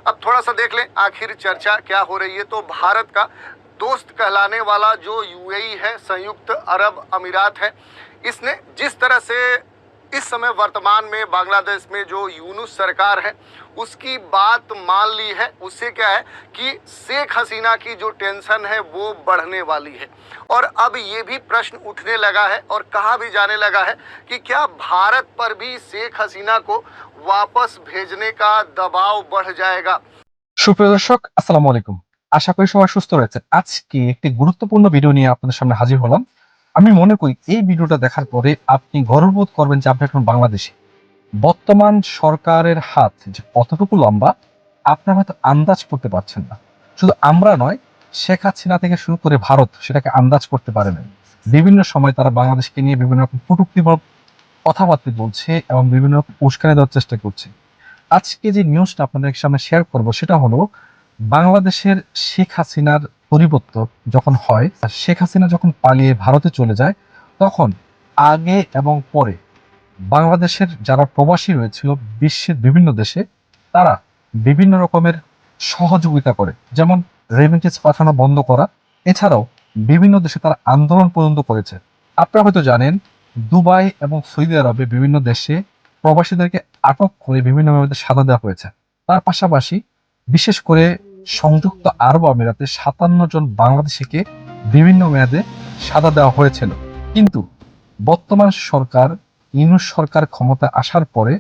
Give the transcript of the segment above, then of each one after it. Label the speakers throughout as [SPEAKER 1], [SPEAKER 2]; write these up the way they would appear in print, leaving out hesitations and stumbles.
[SPEAKER 1] अब थोड़ा सा देख लें आखिर चर्चा क्या हो रही है। तो भारत का दोस्त कहलाने वाला जो यूएई है, संयुक्त अरब अमीरात है, इसने जिस तरह से इस समय वर्तमान में बांग्लादेश में जो यूनुस सरकार है उसकी बात मान ली है, उससे क्या है कि शेख हसीना की जो टेंशन है वो बढ़ने वाली है। और अब ये भी प्रश्न उठने लगा है और कहा भी जाने लगा है कि क्या भारत पर भी शेख हसीना को वापस भेजने का दबाव बढ़ जाएगा।
[SPEAKER 2] সুপ্রিয় দর্শক, আসসালামু আলাইকুম। আশা করি সবাই সুস্থ রয়েছেন। আজকে একটি গুরুত্বপূর্ণ ভিডিও নিয়ে আপনাদের সামনে হাজির হলাম। আমি মনে করি এই ভিডিওটা দেখার পরে আপনি গর্ববোধ করবেন যে আপনি এখন বাংলাদেশী। বর্তমান সরকারের হাত যে কতটুকু লম্বা আপনারা হয়তো আন্দাজ করতে পারছেন না। শুধু আমরা নয়, শেখ হাসিনা থেকে শুরু করে ভারত সেটাকে আন্দাজ করতে পারে না। বিভিন্ন সময় তারা বাংলাদেশকে নিয়ে বিভিন্ন রকম কটূক্তিমূলক কথাবার্তা বলছে এবং বিভিন্ন রকম উস্কানি দেওয়ার চেষ্টা করছে। আজকে যে নিউজটা আপনাদের সামনে শেয়ার করব সেটা হলো বাংলাদেশের শেখ হাসিনার পরিবর্তন যখন হয়, শেখ হাসিনা যখন পালিয়ে ভারতে চলে যায়, তখন আগে এবং পরে বাংলাদেশের যারা প্রবাসী রয়েছিল বিশ্বের বিভিন্ন দেশে, তারা বিভিন্ন রকমের সহযোগিতা করে, যেমন রেমিটেন্স পাঠানো বন্ধ করা। এছাড়াও বিভিন্ন দেশে তারা আন্দোলন পর্যন্ত করেছে। আপনারা হয়তো জানেন, দুবাই এবং সৌদি আরবে বিভিন্ন দেশে প্রবাসীদেরকে আটক করে বিভিন্নভাবে সাজা দেওয়া হয়েছে। তার পাশাপাশি বিশেষ করে সংযুক্ত আরব আমিরাতে 57 জন বাংলাদেশিকে বিভিন্ন মেয়াদে সাজা দেওয়া হয়েছিল। কিন্তু বর্তমান সরকার, ইউনূস সরকার ক্ষমতা আসার পরে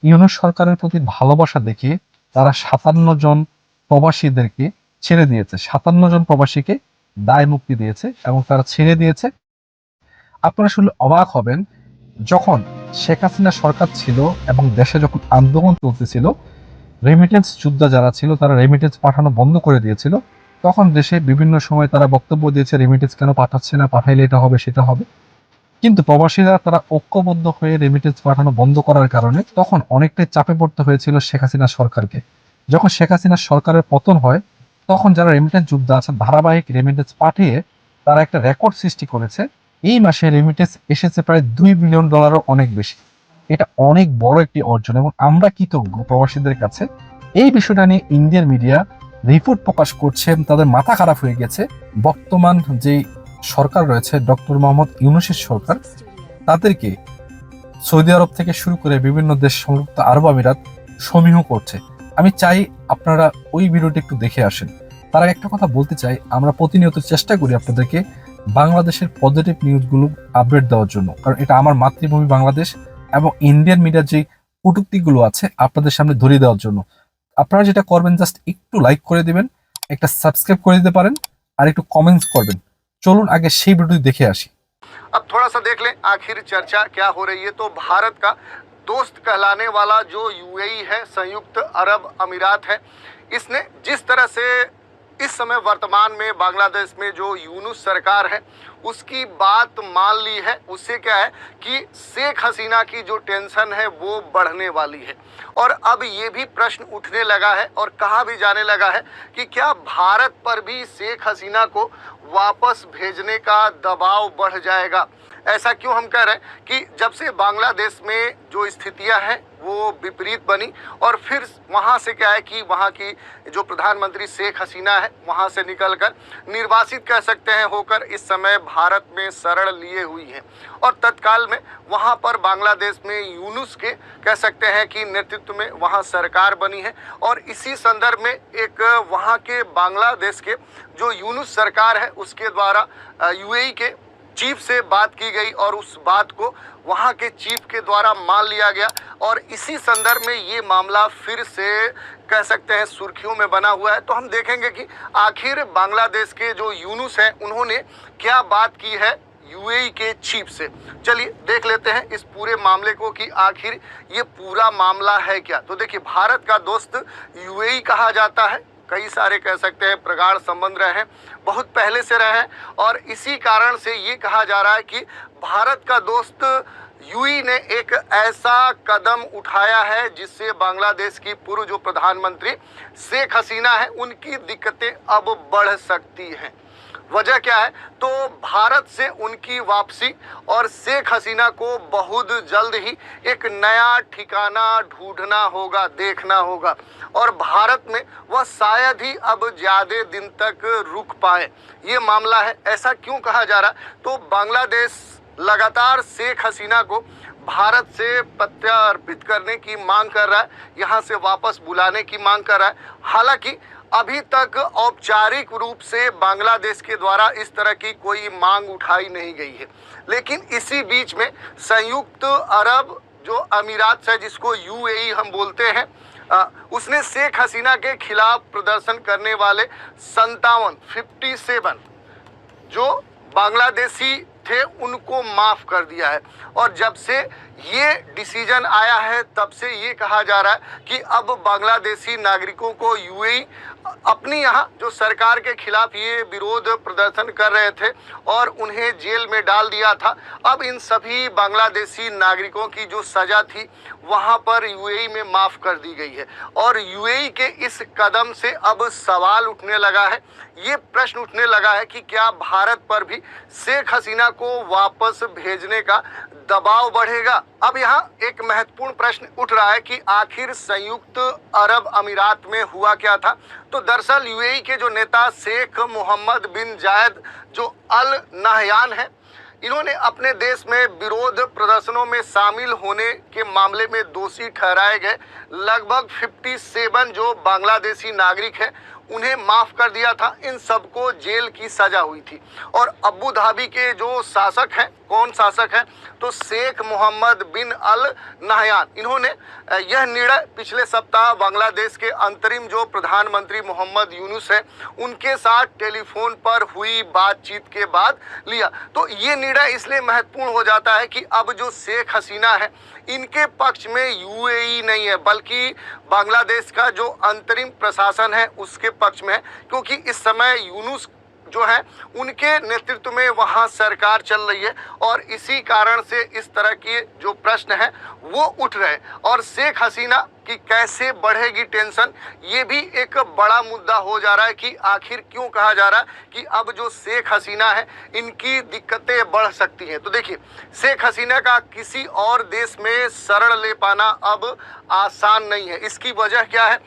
[SPEAKER 2] ইউনূস সরকারের প্রতি ভালোবাসা দেখিয়ে তারা 57 জন প্রবাসীদেরকে ছেড়ে দিয়েছে। 57 জন প্রবাসীকে দায় মুক্তি দিয়েছে এবং তারা ছেড়ে দিয়েছে। আপনারা শুনলে অবাক হবেন, যখন শেখ হাসিনা সরকার ছিল এবং দেশে যখন আন্দোলন চলতেছিল, রেমিটেন্স যোদ্ধা যারা ছিল তারা রেমিটেন্স পাঠানো বন্ধ করে দিয়েছিল। তখন দেশে বিভিন্ন সময় তারা বক্তব্য দিয়েছে রেমিটেন্স কেন পাঠাচ্ছে না, পাঠাইলে এটা হবে সেটা হবে। কিন্তু প্রবাসীরা তারা ঐক্যবদ্ধ হয়ে রেমিটেন্স পাঠানো বন্ধ করার কারণে তখন অনেকটাই চাপে পড়তে হয়েছিল শেখ হাসিনা সরকারকে। যখন শেখ হাসিনা সরকারের পতন হয়, তখন যারা রেমিটেন্স যোদ্ধা আছেন ধারাবাহিক রেমিটেন্স পাঠিয়ে তারা একটা রেকর্ড সৃষ্টি করেছে। এই মাসে রেমিটেন্স এসেছে প্রায় $2 বিলিয়ন, অনেক বেশি। এটা অনেক বড় একটি অর্জন এবং আমরা কৃতজ্ঞ প্রবাসীদের কাছে। এই বিষয়টা নিয়ে ইন্ডিয়ান মিডিয়া রিপোর্ট প্রকাশ করছে, তাদের মাথা খারাপ হয়ে গেছে। বর্তমান যে সরকার রয়েছে, ডক্টর মোহাম্মদ ইউনূসের সরকার, তাদেরকে সৌদি আরব থেকে শুরু করে বিভিন্ন দেশ, সংযুক্ত আরব আমিরাত সমীহ করছে। আমি চাই আপনারা ওই ভিডিওটি একটু দেখে আসেন। তার আগে একটা কথা বলতে চাই, আমরা প্রতিনিয়ত চেষ্টা করি আপনাদেরকে বাংলাদেশের পজিটিভ নিউজগুলো আপডেট দেওয়ার জন্য, কারণ এটা আমার মাতৃভূমি বাংলাদেশ এবং ইন্ডিয়ান মিডিয়ার যে কটূক্তিগুলো আছে আপনাদের সামনে ধরিয়ে দেওয়ার জন্য। আপনারা যেটা করবেন, জাস্ট একটু লাইক করে দিবেন, একটা সাবস্ক্রাইব করে দিতে পারেন আর একটু কমেন্টস করবেন। চলুন আগে সেই ভিডিওটি দেখে আসি।
[SPEAKER 1] अब थोड़ा सा देख लें आखिर चर्चा क्या हो रही है। तो भारत का दोस्त कहलाने वाला जो यूएई है, संयुक्त अरब अमीरात है, इसने जिस तरह से इस समय वर्तमान में बांग्लादेश में जो यूनुस सरकार है उसकी बात मान ली है, उससे क्या है कि शेख हसीना की जो टेंशन है वो बढ़ने वाली है। और अब ये भी प्रश्न उठने लगा है और कहा भी जाने लगा है कि क्या भारत पर भी शेख हसीना को वापस भेजने का दबाव बढ़ जाएगा। ऐसा क्यों हम कह रहे हैं कि जब से बांग्लादेश में जो स्थितियां हैं वो विपरीत बनी और फिर वहाँ से क्या है कि वहाँ की जो प्रधानमंत्री शेख हसीना है वहाँ से निकलकर निर्वासित कह सकते हैं होकर इस समय भारत में शरण लिए हुई हैं। और तत्काल में वहाँ पर बांग्लादेश में यूनुस के कह सकते हैं कि नेतृत्व में वहाँ सरकार बनी है। और इसी संदर्भ में एक वहाँ के बांग्लादेश के जो यूनुस सरकार है उसके द्वारा यूएई के चीफ से बात की गई और उस बात को वहाँ के चीफ के द्वारा मान लिया गया। और इसी संदर्भ में ये मामला फिर से कह सकते हैं सुर्खियों में बना हुआ है। तो हम देखेंगे कि आखिर बांग्लादेश के जो यूनुस हैं उन्होंने क्या बात की है यूएई के चीफ से। चलिए देख लेते हैं इस पूरे मामले को कि आखिर ये पूरा मामला है क्या। तो देखिए, भारत का दोस्त यूएई कहा जाता है, कई सारे कह सकते हैं प्रगाढ़ संबंध रहे हैं, बहुत पहले से रहे हैं। और इसी कारण से ये कहा जा रहा है कि भारत का दोस्त यूएई ने एक ऐसा कदम उठाया है जिससे बांग्लादेश की पूर्व जो प्रधानमंत्री शेख हसीना है उनकी दिक्कतें अब बढ़ सकती हैं। वजह क्या है? तो भारत से उनकी वापसी और शेख हसीना को बहुत जल्द ही एक नया ठिकाना ढूंढना होगा, देखना होगा, और भारत में वह शायद ही अब ज्यादा दिन तक रुक पाए। ये मामला है। ऐसा क्यों कहा जा रहा? तो बांग्लादेश लगातार शेख हसीना को भारत से प्रत्यार्पित करने की मांग कर रहा है, यहाँ से वापस बुलाने की मांग कर रहा है। हालांकि अभी तक औपचारिक रूप से बांग्लादेश के द्वारा इस तरह की कोई मांग उठाई नहीं गई है। लेकिन इसी बीच में संयुक्त अरब जो अमीरात है, जिसको यूएई हम बोलते हैं, उसने शेख हसीना के खिलाफ प्रदर्शन करने वाले 57 जो बांग्लादेशी थे उनको माफ कर दिया है। और जब से ये डिसीजन आया है तब से ये कहा जा रहा है कि अब बांग्लादेशी नागरिकों को यूएई अपनी यहाँ जो सरकार के खिलाफ ये विरोध प्रदर्शन कर रहे थे और उन्हें जेल में डाल दिया था, अब इन सभी बांग्लादेशी नागरिकों की जो सजा थी वहाँ पर यूएई में माफ कर दी गई है। और यूएई के इस कदम से अब सवाल उठने लगा है, ये प्रश्न उठने लगा है कि क्या भारत पर भी शेख हसीना को वापस भेजने का दबाव बढ़ेगा। अब यहाँ एक महत्वपूर्ण प्रश्न उठ रहा है कि आखिर संयुक्त अरब अमीरात में हुआ क्या था। तो दरअसल यूएई के जो नेता शेख मोहम्मद बिन जायद जो अल नाहयान है, इन्होंने अपने देश में विरोध प्रदर्शनों में शामिल होने के मामले में दोषी ठहराए गए लगभग 57 जो बांग्लादेशी नागरिक हैं उन्हें माफ कर दिया था। इन सबको जेल की सजा हुई थी। और अबू धाबी के जो शासक हैं, कौन शासक हैं? तो शेख मोहम्मद बिन अल नाहयान, इन्होंने यह निर्णय पिछले सप्ताह बांग्लादेश के अंतरिम जो प्रधानमंत्री मोहम्मद यूनुस है उनके साथ टेलीफोन पर हुई बातचीत के बाद लिया। तो ये निर्णय इसलिए महत्वपूर्ण हो जाता है कि अब जो शेख हसीना है इनके पक्ष में यूएई नहीं है, बल्कि बांग्लादेश का जो अंतरिम प्रशासन है उसके पक्ष में है। क्योंकि इस समय यूनुस जो है उनके नेतृत्व में वहाँ सरकार चल रही है और इसी कारण से इस तरह के जो प्रश्न है वो उठ रहे हैं। और शेख हसीना की कैसे बढ़ेगी टेंशन, ये भी एक बड़ा मुद्दा हो जा रहा है कि आखिर क्यों कहा जा रहा है कि अब जो शेख हसीना है इनकी दिक्कतें बढ़ सकती हैं। तो देखिए, शेख हसीना का किसी और देश में शरण ले पाना अब आसान नहीं है। इसकी वजह क्या है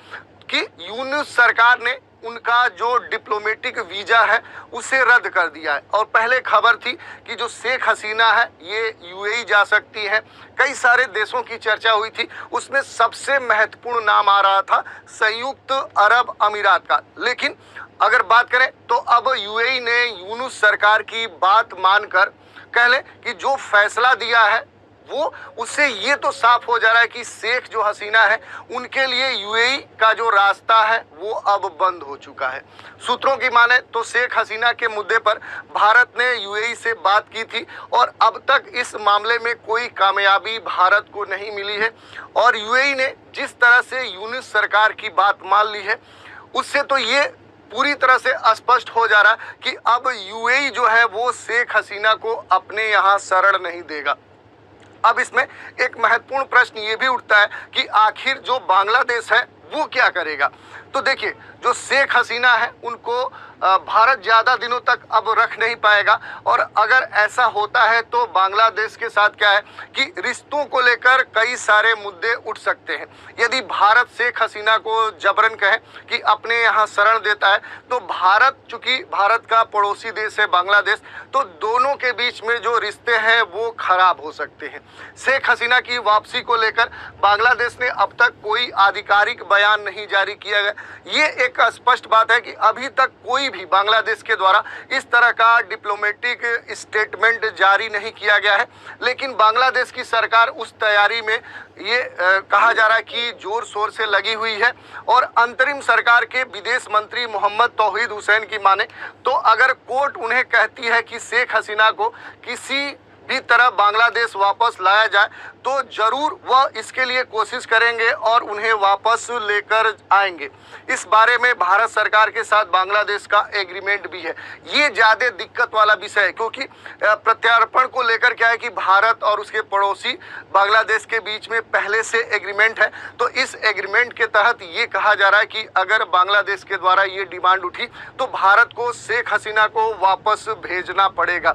[SPEAKER 1] कि यूनुस सरकार ने उनका जो डिप्लोमेटिक वीजा है उसे रद्द कर दिया है। और पहले खबर थी कि जो शेख हसीना है ये यूएई जा सकती है। कई सारे देशों की चर्चा हुई थी, उसमें सबसे महत्वपूर्ण नाम आ रहा था संयुक्त अरब अमीरात का। लेकिन अगर बात करें तो अब यूएई ने यूनुस सरकार की बात मानकर कह लें कि जो फैसला दिया है वो उससे ये तो साफ हो जा रहा है कि शेख जो हसीना है उनके लिए यूएई का जो रास्ता है वो अब बंद हो चुका है। सूत्रों की माने तो शेख हसीना के मुद्दे पर भारत ने यूएई से बात की थी और अब तक इस मामले में कोई कामयाबी भारत को नहीं मिली है। और यूएई ने जिस तरह से यूनुस सरकार की बात मान ली है उससे तो ये पूरी तरह से स्पष्ट हो जा रहा है कि अब यूएई जो है वो शेख हसीना को अपने यहाँ शरण नहीं देगा। अब इसमें एक महत्वपूर्ण प्रश्न ये भी उठता है कि आखिर जो बांग्लादेश है वो क्या करेगा। तो देखिए, जो शेख हसीना है उनको भारत ज़्यादा दिनों तक अब रख नहीं पाएगा। और अगर ऐसा होता है तो बांग्लादेश के साथ क्या है कि रिश्तों को लेकर कई सारे मुद्दे उठ सकते हैं। यदि भारत शेख हसीना को जबरन कहे कि अपने यहाँ शरण देता है तो भारत, चूंकि भारत का पड़ोसी देश है बांग्लादेश, तो दोनों के बीच में जो रिश्ते हैं वो खराब हो सकते हैं। शेख हसीना की वापसी को लेकर बांग्लादेश ने अब तक कोई आधिकारिक बयान नहीं जारी किया गया। ये एक स्पष्ट बात है कि अभी तक कोई भी बांग्लादेश के द्वारा इस तरह का डिप्लोमेटिक स्टेटमेंट जारी नहीं किया गया है। लेकिन बांग्लादेश की सरकार उस तैयारी में ये कहा जा रहा है कि जोर शोर से लगी हुई है। और अंतरिम सरकार के विदेश मंत्री मोहम्मद तौहीद हुसैन की माने तो अगर कोर्ट उन्हें कहती है कि शेख हसीना को किसी भी तरफ बांग्लादेश वापस लाया जाए तो जरूर वह इसके लिए कोशिश करेंगे और उन्हें वापस लेकर आएंगे। इस बारे में भारत सरकार के साथ बांग्लादेश का एग्रीमेंट भी है। ये ज़्यादा दिक्कत वाला विषय है क्योंकि प्रत्यार्पण को लेकर क्या है कि भारत और उसके पड़ोसी बांग्लादेश के बीच में पहले से एग्रीमेंट है। तो इस एग्रीमेंट के तहत ये कहा जा रहा है कि अगर बांग्लादेश के द्वारा ये डिमांड उठी तो भारत को शेख हसीना को वापस भेजना पड़ेगा।